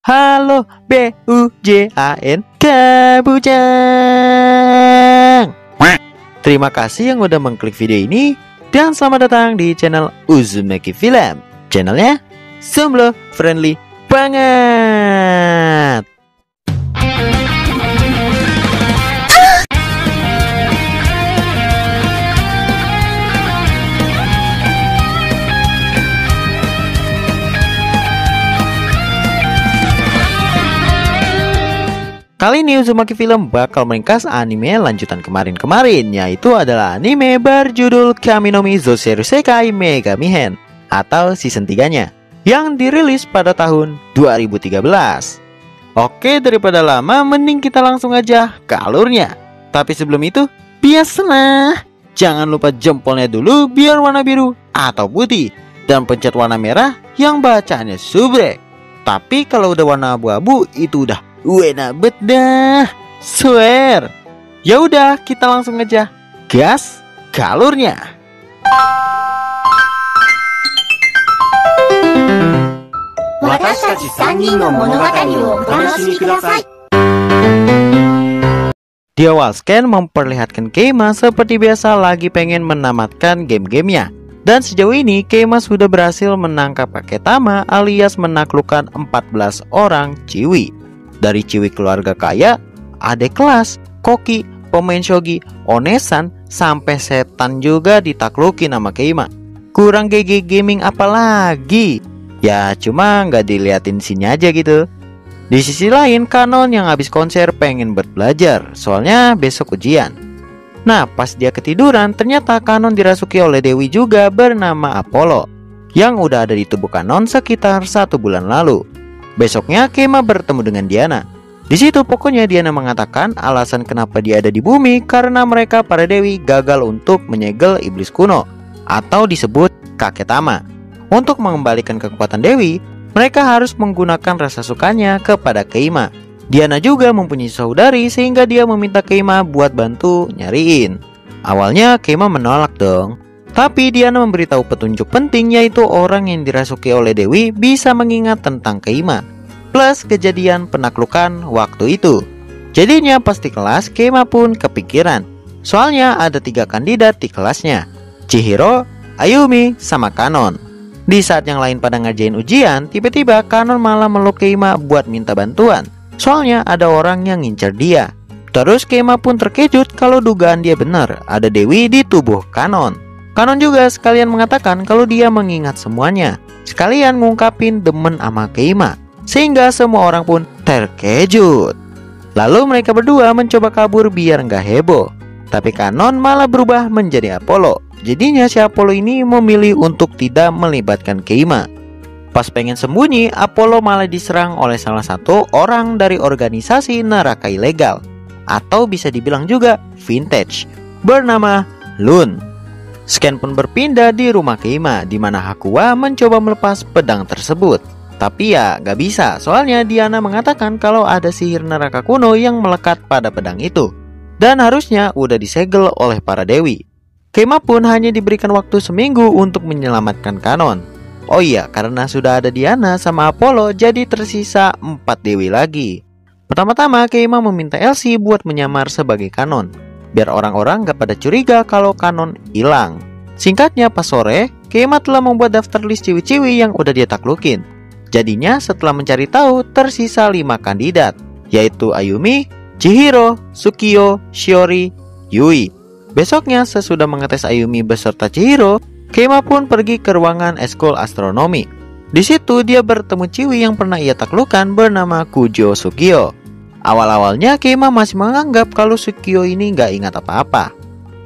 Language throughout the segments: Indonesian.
Halo BUJAN Kabujang. Terima kasih yang udah mengklik video ini dan selamat datang di channel Uzumaki Film. Channelnya Somblo friendly banget. Kali ini Uzumaki Film bakal meringkas anime lanjutan kemarin-kemarin, yaitu adalah anime berjudul Kami no Mizo Sekai Megami Hen atau season 3-nya yang dirilis pada tahun 2013. Oke, daripada lama mending kita langsung aja ke alurnya. Tapi sebelum itu, biasalah jangan lupa jempolnya dulu biar warna biru atau putih dan pencet warna merah yang bacaannya subrek. Tapi kalau udah warna abu-abu itu udah enak bet dah, swear. Ya udah, kita langsung aja gas ke alurnya. Di awal scan memperlihatkan Keima seperti biasa lagi pengen menamatkan game-gamenya. Dan sejauh ini Keima sudah berhasil menangkap Kaketama alias menaklukkan 14 orang ciwi. Dari ciwi keluarga kaya, adik kelas, koki, pemain shogi, onesan, sampai setan juga ditaklukin sama Keima. Kurang GG gaming apalagi? Ya cuma nggak diliatin sini aja gitu. Di sisi lain, Kanon yang habis konser pengen belajar, soalnya besok ujian. Nah, pas dia ketiduran, ternyata Kanon dirasuki oleh Dewi juga bernama Apollo, yang udah ada di tubuh Kanon sekitar 1 bulan lalu. Besoknya Keima bertemu dengan Diana. Di situ pokoknya Diana mengatakan alasan kenapa dia ada di bumi karena mereka para dewi gagal untuk menyegel iblis kuno atau disebut Kaketama. Untuk mengembalikan kekuatan dewi, mereka harus menggunakan rasa sukanya kepada Keima. Diana juga mempunyai saudari sehingga dia meminta Keima buat bantu nyariin. Awalnya Keima menolak dong. Tapi Diana memberitahu petunjuk penting, yaitu orang yang dirasuki oleh Dewi bisa mengingat tentang Keima plus kejadian penaklukan waktu itu. Jadinya pas di kelas Keima pun kepikiran. Soalnya ada 3 kandidat di kelasnya, Chihiro, Ayumi, sama Kanon. Di saat yang lain pada ngerjain ujian, tiba-tiba Kanon malah meluk Keima buat minta bantuan. Soalnya ada orang yang ngincer dia. Terus Keima pun terkejut kalau dugaan dia benar, ada Dewi di tubuh Kanon. Kanon juga sekalian mengatakan kalau dia mengingat semuanya, sekalian ngungkapin demen sama Keima, sehingga semua orang pun terkejut. Lalu mereka berdua mencoba kabur biar nggak heboh, tapi Kanon malah berubah menjadi Apollo. Jadinya si Apollo ini memilih untuk tidak melibatkan Keima. Pas pengen sembunyi, Apollo malah diserang oleh salah satu orang dari organisasi neraka ilegal, atau bisa dibilang juga vintage, bernama Lun. Scan pun berpindah di rumah Keima, di mana Hakuwa mencoba melepas pedang tersebut. Tapi ya gak bisa, soalnya Diana mengatakan kalau ada sihir neraka kuno yang melekat pada pedang itu, dan harusnya udah disegel oleh para dewi. Keima pun hanya diberikan waktu seminggu untuk menyelamatkan Kanon. Oh iya, karena sudah ada Diana sama Apollo, jadi tersisa 4 dewi lagi. Pertama-tama Keima meminta Elsie buat menyamar sebagai Kanon, biar orang-orang gak pada curiga kalau Kanon hilang. Singkatnya, pas sore, Keima telah membuat daftar list ciwi-ciwi yang udah dia taklukin. Jadinya setelah mencari tahu, tersisa 5 kandidat, yaitu Ayumi, Chihiro, Sukio, Shiori, Yui. Besoknya, sesudah mengetes Ayumi beserta Chihiro, Keima pun pergi ke ruangan eskul astronomi. Di situ dia bertemu ciwi yang pernah ia taklukkan bernama Kujo Sukio. Awal-awalnya Keima masih menganggap kalau Sukio ini gak ingat apa-apa.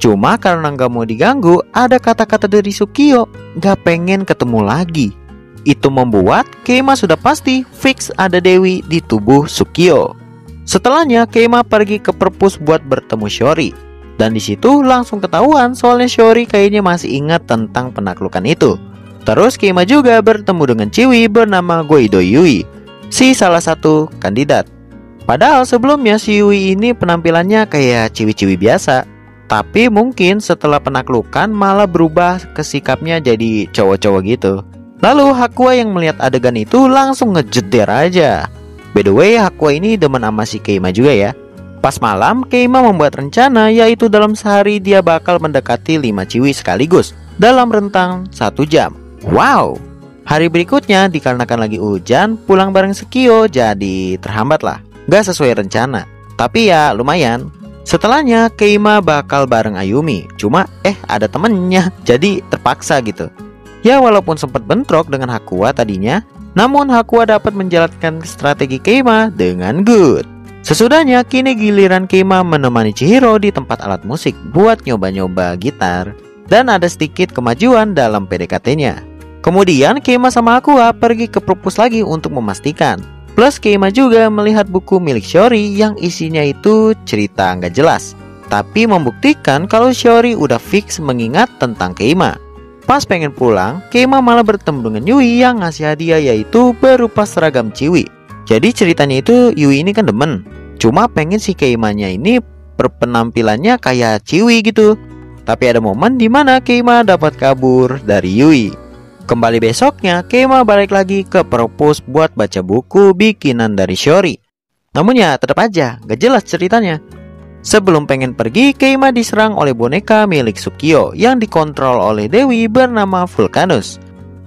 Cuma karena gak mau diganggu, ada kata-kata dari Sukio gak pengen ketemu lagi. Itu membuat Keima sudah pasti fix ada Dewi di tubuh Sukio. Setelahnya Keima pergi ke perpus buat bertemu Shiori. Dan di situ langsung ketahuan soalnya Shiori kayaknya masih ingat tentang penaklukan itu. Terus Keima juga bertemu dengan ciwi bernama Goido Yui, si salah satu kandidat. Padahal sebelumnya si Yui ini penampilannya kayak ciwi-ciwi biasa, tapi mungkin setelah penaklukan malah berubah ke sikapnya jadi cowok-cowok gitu. Lalu Hakuwa yang melihat adegan itu langsung ngejeder aja. By the way, Hakuwa ini demen sama si Keima juga ya. Pas malam, Keima membuat rencana, yaitu dalam sehari dia bakal mendekati 5 ciwi sekaligus dalam rentang 1 jam. Wow! Hari berikutnya dikarenakan lagi hujan, pulang bareng Sukio jadi terhambat lah. Gak sesuai rencana, tapi ya lumayan. Setelahnya Keima bakal bareng Ayumi, cuma ada temennya, jadi terpaksa gitu. Ya walaupun sempat bentrok dengan Hakuwa tadinya, namun Hakuwa dapat menjalankan strategi Keima dengan good. Sesudahnya kini giliran Keima menemani Chihiro di tempat alat musik buat nyoba-nyoba gitar, dan ada sedikit kemajuan dalam PDKT-nya. Kemudian Keima sama Hakuwa pergi ke perpus lagi untuk memastikan. Plus Keima juga melihat buku milik Shiori yang isinya itu cerita nggak jelas, tapi membuktikan kalau Shiori udah fix mengingat tentang Keima. Pas pengen pulang, Keima malah bertemu dengan Yui yang ngasih hadiah, yaitu berupa seragam ciwi. Jadi ceritanya itu Yui ini kan demen, cuma pengen si Keimanya ini berpenampilannya kayak ciwi gitu. Tapi ada momen dimana Keima dapat kabur dari Yui. Kembali besoknya, Keima balik lagi ke perpus buat baca buku bikinan dari Shiori. Namun ya tetap aja gak jelas ceritanya. Sebelum pengen pergi, Keima diserang oleh boneka milik Sukio yang dikontrol oleh Dewi bernama Vulcanus.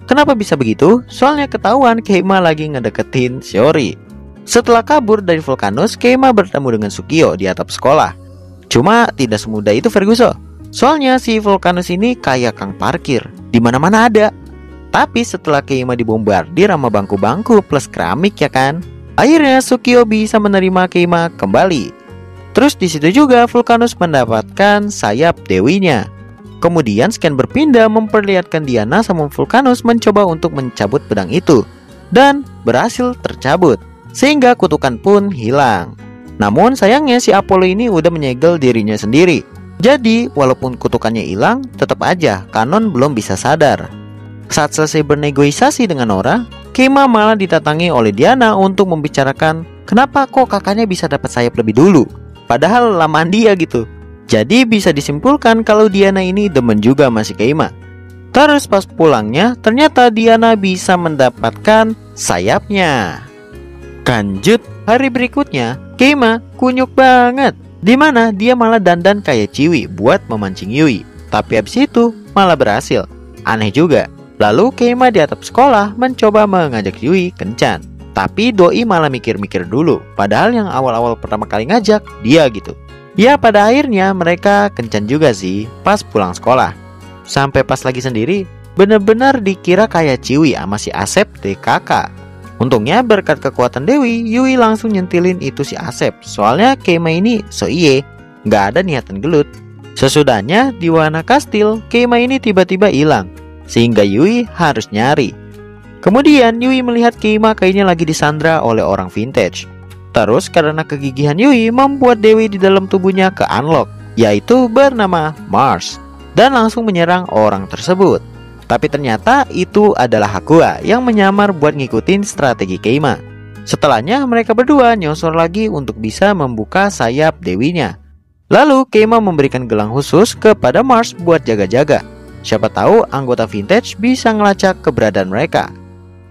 Kenapa bisa begitu? Soalnya ketahuan Keima lagi ngedeketin Shiori. Setelah kabur dari Vulcanus, Keima bertemu dengan Sukio di atap sekolah. Cuma tidak semudah itu Ferguson. Soalnya si Vulcanus ini kayak kang parkir, di mana-mana ada. Tapi setelah Keima dibombardir sama bangku-bangku plus keramik ya kan, akhirnya Sukio bisa menerima Keima kembali. Terus di situ juga Vulcanus mendapatkan sayap dewinya. Kemudian scan berpindah memperlihatkan Diana sama Vulcanus mencoba untuk mencabut pedang itu, dan berhasil tercabut, sehingga kutukan pun hilang. Namun sayangnya si Apollo ini udah menyegel dirinya sendiri. Jadi walaupun kutukannya hilang, tetap aja Kanon belum bisa sadar. Saat selesai bernegosiasi dengan Nora, Keima malah didatangi oleh Diana untuk membicarakan kenapa kok kakaknya bisa dapat sayap lebih dulu, padahal lamaan dia gitu. Jadi bisa disimpulkan kalau Diana ini demen juga sama si Keima. Terus pas pulangnya, ternyata Diana bisa mendapatkan sayapnya. Lanjut, hari berikutnya, Keima kunyuk banget, dimana dia malah dandan kayak ciwi buat memancing Yui. Tapi abis itu malah berhasil. Aneh juga. Lalu Keima di atap sekolah mencoba mengajak Yui kencan, tapi doi malah mikir-mikir dulu, padahal yang awal-awal pertama kali ngajak dia gitu. Ya pada akhirnya mereka kencan juga sih pas pulang sekolah. Sampai pas lagi sendiri, bener-bener dikira kayak ciwi sama si Asep deh kakak. Untungnya berkat kekuatan Dewi, Yui langsung nyentilin itu si Asep. Soalnya Keima ini so iye, gak ada niatan gelut. Sesudahnya di Wahana Kastil, Keima ini tiba-tiba hilang, sehingga Yui harus nyari. Kemudian Yui melihat Keima kayaknya lagi disandra oleh orang vintage. Terus karena kegigihan Yui membuat Dewi di dalam tubuhnya ke-unlock, yaitu bernama Mars, dan langsung menyerang orang tersebut. Tapi ternyata itu adalah Hakuwa yang menyamar buat ngikutin strategi Keima. Setelahnya mereka berdua nyosor lagi untuk bisa membuka sayap Dewinya. Lalu Keima memberikan gelang khusus kepada Mars buat jaga-jaga. Siapa tahu anggota vintage bisa ngelacak keberadaan mereka.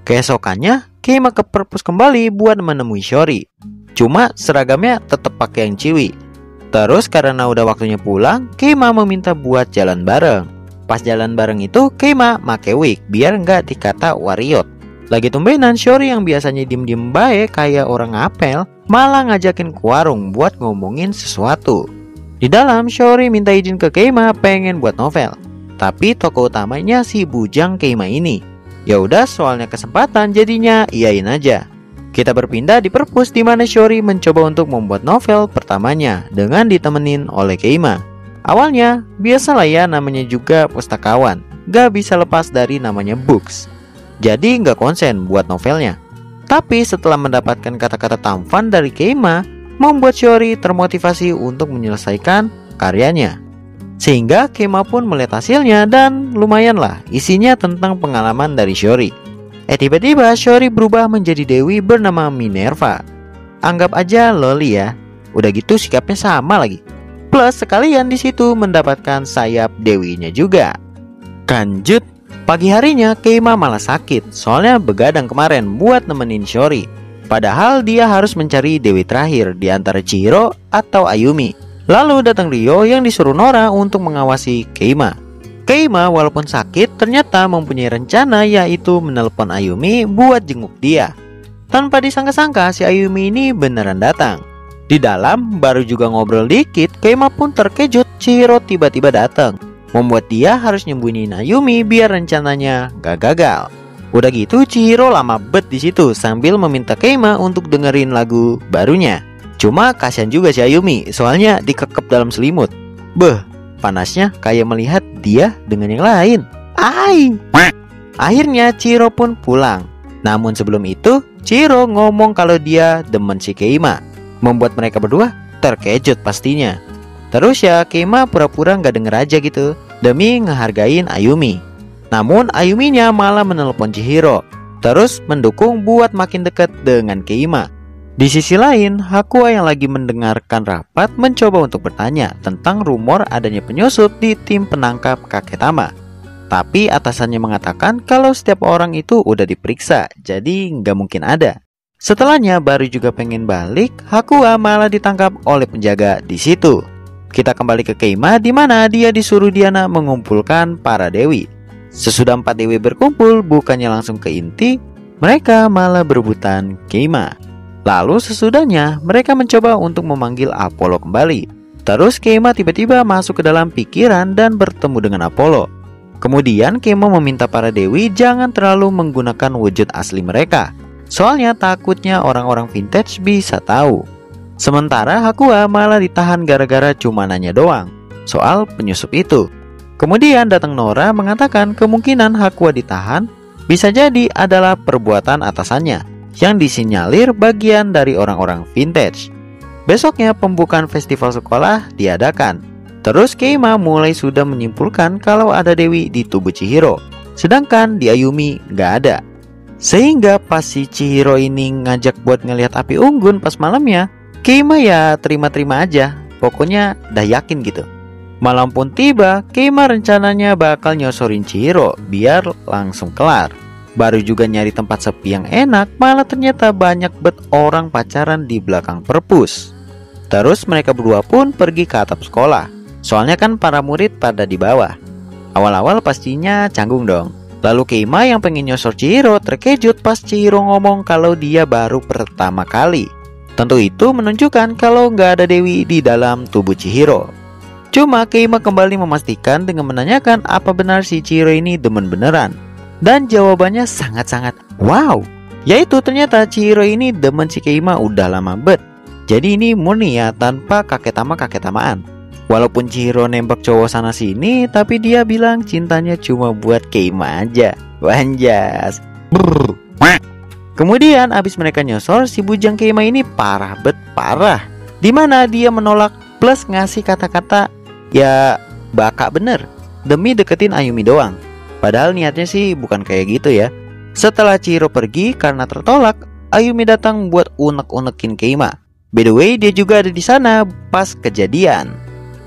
Keesokannya Keima ke perpus kembali buat menemui Shiori. Cuma seragamnya tetap pakai yang ciwi. Terus karena udah waktunya pulang, Keima meminta buat jalan bareng. Pas jalan bareng itu Keima make wig biar nggak dikata wariot. Lagi tumbenan Shiori yang biasanya diem-diem baik kayak orang ngapel, malah ngajakin ke warung buat ngomongin sesuatu. Di dalam Shiori minta izin ke Keima pengen buat novel. Tapi tokoh utamanya si bujang Keima ini. Ya udah soalnya kesempatan jadinya iyain aja. Kita berpindah di perpus di mana Shiori mencoba untuk membuat novel pertamanya dengan ditemenin oleh Keima. Awalnya biasalah ya, namanya juga pustakawan, gak bisa lepas dari namanya books. Jadi gak konsen buat novelnya. Tapi setelah mendapatkan kata-kata tampan dari Keima, membuat Shiori termotivasi untuk menyelesaikan karyanya. Sehingga Keima pun melihat hasilnya dan lumayan lah, isinya tentang pengalaman dari Shiori. Tiba-tiba Shiori berubah menjadi dewi bernama Minerva. Anggap aja loli ya. Udah gitu sikapnya sama lagi. Plus sekalian di situ mendapatkan sayap dewinya juga. Lanjut, pagi harinya Keima malah sakit soalnya begadang kemarin buat nemenin Shiori. Padahal dia harus mencari dewi terakhir di antara Chihiro atau Ayumi. Lalu datang Ryo yang disuruh Nora untuk mengawasi Keima. Keima walaupun sakit ternyata mempunyai rencana, yaitu menelpon Ayumi buat jenguk dia. Tanpa disangka-sangka si Ayumi ini beneran datang. Di dalam baru juga ngobrol dikit, Keima pun terkejut Chihiro tiba-tiba datang, membuat dia harus nyembunyiin Ayumi biar rencananya gak gagal. Udah gitu Chihiro lama bet di situ sambil meminta Keima untuk dengerin lagu barunya. Cuma kasihan juga si Ayumi, soalnya dikekep dalam selimut. Beh, panasnya kayak melihat dia dengan yang lain. Akhirnya Chihiro pun pulang. Namun sebelum itu Chihiro ngomong kalau dia demen si Keima, membuat mereka berdua terkejut pastinya. Terus ya Keima pura-pura gak denger aja gitu demi ngehargain Ayumi. Namun Ayuminya malah menelpon Chihiro, terus mendukung buat makin dekat dengan Keima. Di sisi lain, Hakuwa yang lagi mendengarkan rapat mencoba untuk bertanya tentang rumor adanya penyusup di tim penangkap Kaketama. Tapi atasannya mengatakan kalau setiap orang itu udah diperiksa, jadi nggak mungkin ada. Setelahnya baru juga pengen balik, Hakuwa malah ditangkap oleh penjaga di situ. Kita kembali ke Keima di mana dia disuruh Diana mengumpulkan para dewi. Sesudah 4 dewi berkumpul, bukannya langsung ke inti, mereka malah berebutan Keima. Lalu sesudahnya mereka mencoba untuk memanggil Apollo kembali. Terus Keima tiba-tiba masuk ke dalam pikiran dan bertemu dengan Apollo. Kemudian Keima meminta para dewi jangan terlalu menggunakan wujud asli mereka, soalnya takutnya orang-orang vintage bisa tahu. Sementara Hakuwa malah ditahan gara-gara cuma nanya doang soal penyusup itu. Kemudian datang Nora mengatakan kemungkinan Hakuwa ditahan bisa jadi adalah perbuatan atasannya yang disinyalir bagian dari orang-orang vintage. Besoknya pembukaan festival sekolah diadakan. Terus Keima mulai sudah menyimpulkan kalau ada dewi di tubuh Chihiro, sedangkan di Ayumi gak ada. Sehingga pas si Chihiro ini ngajak buat ngelihat api unggun pas malamnya, Keima ya terima-terima aja, pokoknya dah yakin gitu. Malam pun tiba, Keima rencananya bakal nyosorin Chihiro biar langsung kelar. Baru juga nyari tempat sepi yang enak, malah ternyata banyak bet orang pacaran di belakang perpus. Terus mereka berdua pun pergi ke atap sekolah, soalnya kan para murid pada di bawah. Awal-awal pastinya canggung dong. Lalu Keima yang pengen nyosor Chihiro terkejut pas Chihiro ngomong kalau dia baru pertama kali. Tentu itu menunjukkan kalau nggak ada dewi di dalam tubuh Chihiro. Cuma Keima kembali memastikan dengan menanyakan apa benar si Chihiro ini demen beneran. Dan jawabannya sangat-sangat wow, yaitu ternyata Chihiro ini demen si Keima udah lama bet. Jadi ini murni ya, tanpa kakek-tamaan. Walaupun Chihiro nembak cowok sana sini, tapi dia bilang cintanya cuma buat Keima aja. Wanjas. Kemudian abis mereka nyosor, si bujang Keima ini parah bet parah, dimana dia menolak plus ngasih kata-kata ya baka bener demi deketin Ayumi doang. Padahal niatnya sih bukan kayak gitu ya. Setelah Chihiro pergi karena tertolak, Ayumi datang buat unek-unekin Keima. By the way, dia juga ada di sana pas kejadian.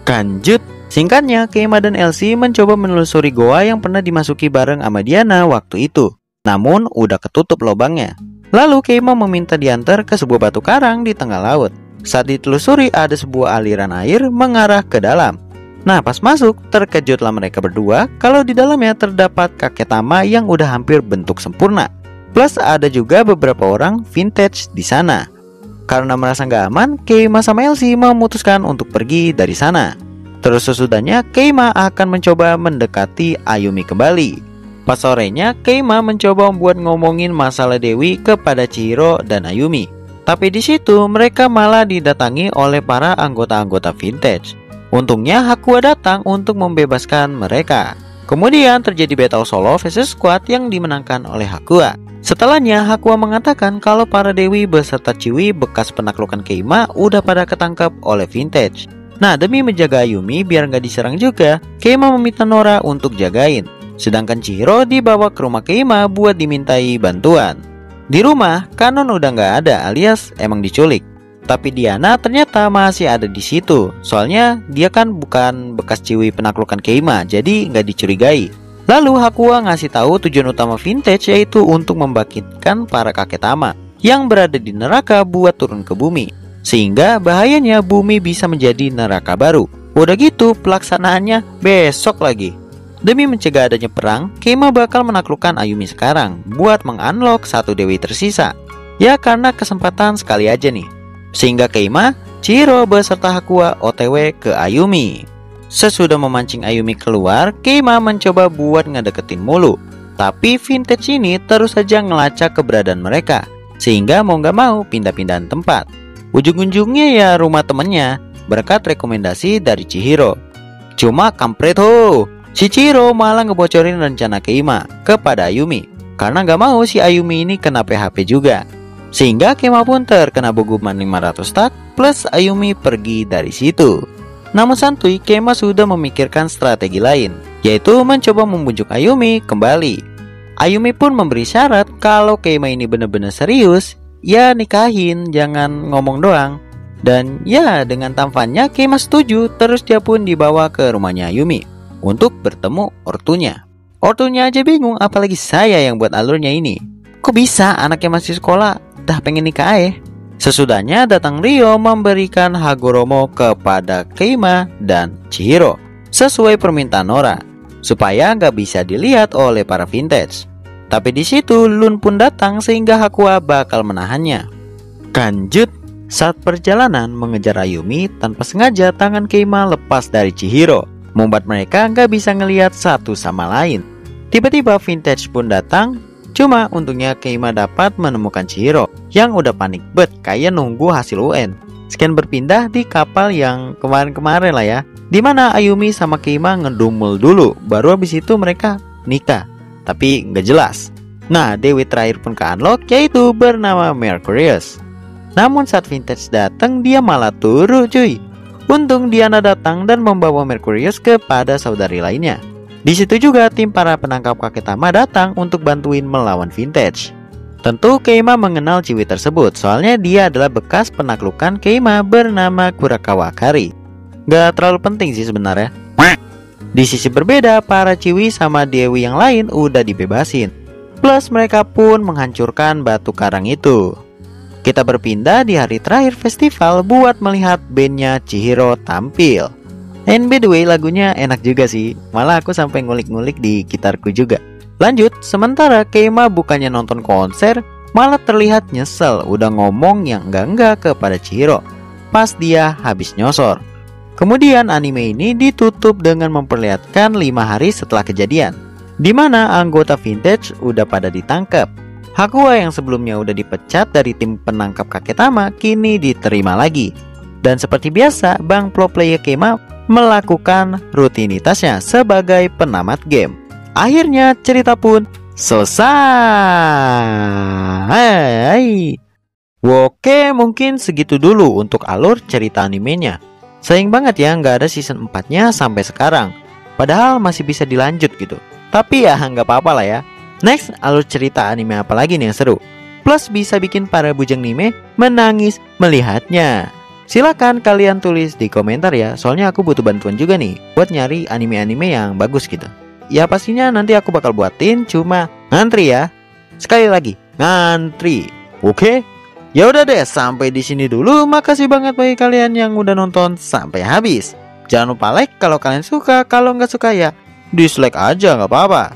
Lanjut, singkatnya Keima dan Elsie mencoba menelusuri goa yang pernah dimasuki bareng sama Diana waktu itu. Namun udah ketutup lubangnya. Lalu Keima meminta diantar ke sebuah batu karang di tengah laut. Saat ditelusuri ada sebuah aliran air mengarah ke dalam. Nah pas masuk, terkejutlah mereka berdua kalau di dalamnya terdapat Kaketama yang udah hampir bentuk sempurna. Plus ada juga beberapa orang vintage di sana. Karena merasa nggak aman, Keima sama Elsie memutuskan untuk pergi dari sana. Terus sesudahnya Keima akan mencoba mendekati Ayumi kembali. Pas sorenya, Keima mencoba membuat ngomongin masalah Dewi kepada Chihiro dan Ayumi. Tapi di situ mereka malah didatangi oleh para anggota-anggota vintage. Untungnya Hakuwa datang untuk membebaskan mereka. Kemudian terjadi battle solo versus squad yang dimenangkan oleh Hakuwa. Setelahnya Hakuwa mengatakan kalau para dewi beserta Chiwi bekas penaklukan Keima udah pada ketangkap oleh vintage. Nah demi menjaga Ayumi biar nggak diserang juga, Keima meminta Nora untuk jagain. Sedangkan Chihiro dibawa ke rumah Keima buat dimintai bantuan. Di rumah, Kanon udah nggak ada alias emang diculik. Tapi Diana ternyata masih ada di situ. Soalnya dia kan bukan bekas Chiwi penaklukan Keima, jadi nggak dicurigai. Lalu Hakuwa ngasih tahu tujuan utama vintage yaitu untuk membangkitkan para Kaketama. yang berada di neraka buat turun ke bumi, sehingga bahayanya bumi bisa menjadi neraka baru. Udah gitu pelaksanaannya besok lagi. Demi mencegah adanya perang, Keima bakal menaklukkan Ayumi sekarang buat mengunlock satu dewi tersisa. Ya karena kesempatan sekali aja nih. Sehingga Keima, Chihiro beserta Hakuwa OTW ke Ayumi. Sesudah memancing Ayumi keluar, Keima mencoba buat ngedeketin mulu. Tapi Vintage ini terus saja ngelacak keberadaan mereka, sehingga mau gak mau pindah-pindahan tempat. Ujung-ujungnya ya rumah temennya, berkat rekomendasi dari Chihiro. Cuma kampret ho, si Chihiro malah ngebocorin rencana Keima kepada Ayumi, karena gak mau si Ayumi ini kena PHP juga. Sehingga Keima pun terkena hukuman 500 tak plus Ayumi pergi dari situ. Namun santuy, Keima sudah memikirkan strategi lain, yaitu mencoba membujuk Ayumi kembali. Ayumi pun memberi syarat kalau Keima ini benar-benar serius, ya nikahin, jangan ngomong doang. Dan ya dengan tampannya Keima setuju, terus dia pun dibawa ke rumahnya Ayumi untuk bertemu ortunya. Ortunya aja bingung, apalagi saya yang buat alurnya ini. Kok bisa anaknya masih sekolah dah pengen nikah Sesudahnya datang Rio memberikan Hagoromo kepada Keima dan Chihiro sesuai permintaan Nora, supaya nggak bisa dilihat oleh para Vintage. Tapi di situ Lun pun datang sehingga Hakuwa bakal menahannya. Lanjut, saat perjalanan mengejar Ayumi, tanpa sengaja tangan Keima lepas dari Chihiro, membuat mereka nggak bisa ngelihat satu sama lain. Tiba-tiba Vintage pun datang. Cuma untungnya Keima dapat menemukan Chihiro yang udah panik bet kayak nunggu hasil UN. Sekian berpindah di kapal yang kemarin-kemarin lah ya, dimana Ayumi sama Keima ngedumul dulu, baru habis itu mereka nikah. Tapi nggak jelas. Nah, dewi terakhir pun ke-unlock, yaitu bernama Mercurius. Namun saat Vintage datang, dia malah turu cuy. Untung Diana datang dan membawa Mercurius kepada saudari lainnya. Di situ juga tim para penangkap kakek Tama datang untuk bantuin melawan Vintage. Tentu Keima mengenal Ciwi tersebut, soalnya dia adalah bekas penaklukan Keima bernama Kurakawa Akari. Gak terlalu penting sih sebenarnya. Di sisi berbeda, para Ciwi sama Dewi yang lain udah dibebasin. Plus mereka pun menghancurkan batu karang itu. Kita berpindah di hari terakhir festival buat melihat bandnya Chihiro tampil. And by the way, lagunya enak juga sih. Malah aku sampai ngulik-ngulik di gitarku juga. Lanjut, sementara Keima bukannya nonton konser, malah terlihat nyesel udah ngomong yang enggak-enggak kepada Chihiro pas dia habis nyosor. Kemudian anime ini ditutup dengan memperlihatkan 5 hari setelah kejadian, di mana anggota Vintage udah pada ditangkap. Hakuwa yang sebelumnya udah dipecat dari tim penangkap kakek Tama kini diterima lagi. Dan seperti biasa, Bang Pro Player Keima melakukan rutinitasnya sebagai penamat game. Akhirnya cerita pun selesai. Oke, mungkin segitu dulu untuk alur cerita animenya. Sayang banget ya nggak ada season 4-nya sampai sekarang. Padahal masih bisa dilanjut gitu. Tapi ya nggak apa-apa lah ya. Next, alur cerita anime apa lagi nih yang seru? Plus bisa bikin para bujang anime menangis melihatnya. Silakan kalian tulis di komentar ya. Soalnya aku butuh bantuan juga nih buat nyari anime-anime yang bagus gitu. Ya pastinya nanti aku bakal buatin, cuma ngantri ya. Sekali lagi, ngantri. Oke? Ya udah deh, sampai di sini dulu. Makasih banget bagi kalian yang udah nonton sampai habis. Jangan lupa like kalau kalian suka. Kalau nggak suka ya dislike aja, nggak apa-apa.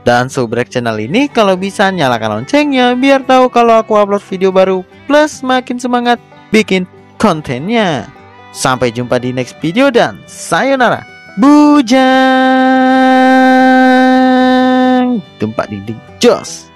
Dan subrek channel ini kalau bisa nyalakan loncengnya biar tahu kalau aku upload video baru. Plus makin semangat bikin kontennya. Sampai jumpa di next video dan sayonara. Bujang. Tempat dinding jos.